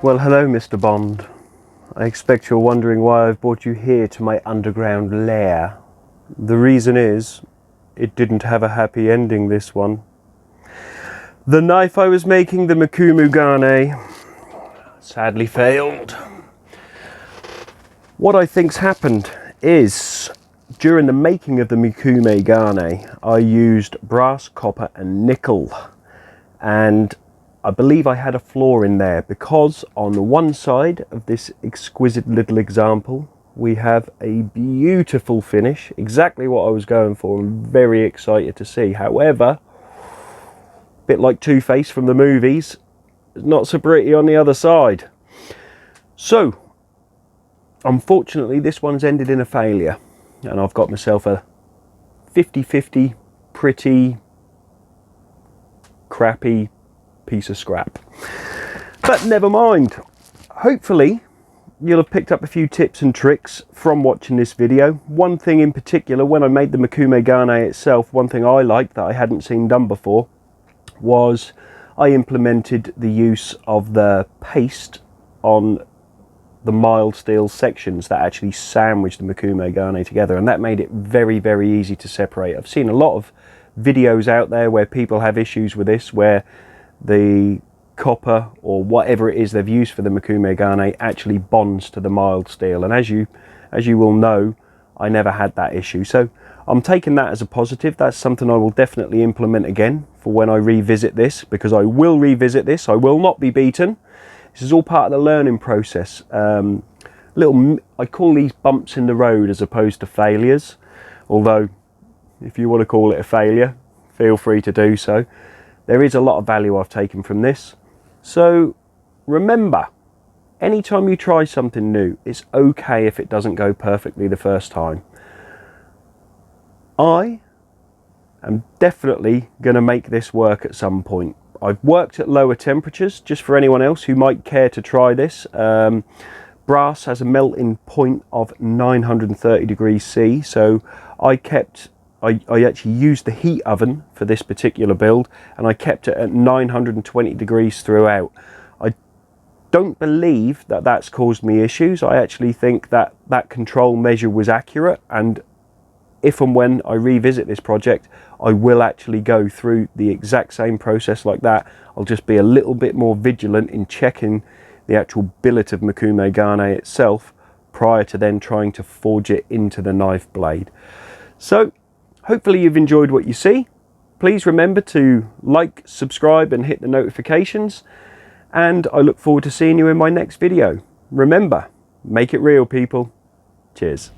Well, hello, Mr. Bond. I expect you're wondering why I've brought you here to my underground lair. The reason is, it didn't have a happy ending, this one. The knife I was making, the Mokume Cu Mai, sadly failed. What I think's happened is, during the making of the Mokume Cu Mai, I used brass, copper and nickel. And I believe I had a flaw in there because on the one side of this exquisite little example, we have a beautiful finish, exactly what I was going for. I'm very excited to see. However, a bit like Two-Face from the movies, it's not so pretty on the other side. So, unfortunately, this one's ended in a failure, and I've got myself a 50-50 pretty crappy piece of scrap. But never mind. Hopefully you'll have picked up a few tips and tricks from watching this video. One thing in particular, when I made the Mokume Cu Mai itself, one thing I liked that I hadn't seen done before was I implemented the use of the paste on the mild steel sections that actually sandwich the Mokume Cu Mai together, and that made it very, very easy to separate. I've seen a lot of videos out there where people have issues with this, where the copper or whatever it is they've used for the Mokume Cu Mai actually bonds to the mild steel, and as you will know, I never had that issue. So I'm taking that as a positive. That's something I will definitely implement again for when I revisit this, because I will revisit this. I will not be beaten. This is all part of the learning process. I call these bumps in the road as opposed to failures, although if you want to call it a failure, feel free to do so. There is a lot of value I've taken from this. So remember, anytime you try something new, it's okay if it doesn't go perfectly the first time. I am definitely going to make this work at some point. I've worked at lower temperatures, just for anyone else who might care to try this. Brass has a melting point of 930 degrees C, so I actually used the heat oven for this particular build, and I kept it at 920 degrees throughout. I don't believe that that's caused me issues. I actually think that that control measure was accurate, and if and when I revisit this project, I will actually go through the exact same process like that. I'll just be a little bit more vigilant in checking the actual billet of Mokume Cu Mai itself prior to then trying to forge it into the knife blade. So, hopefully you've enjoyed what you see. Please remember to like, subscribe and hit the notifications, and I look forward to seeing you in my next video. Remember, make it real, people. Cheers.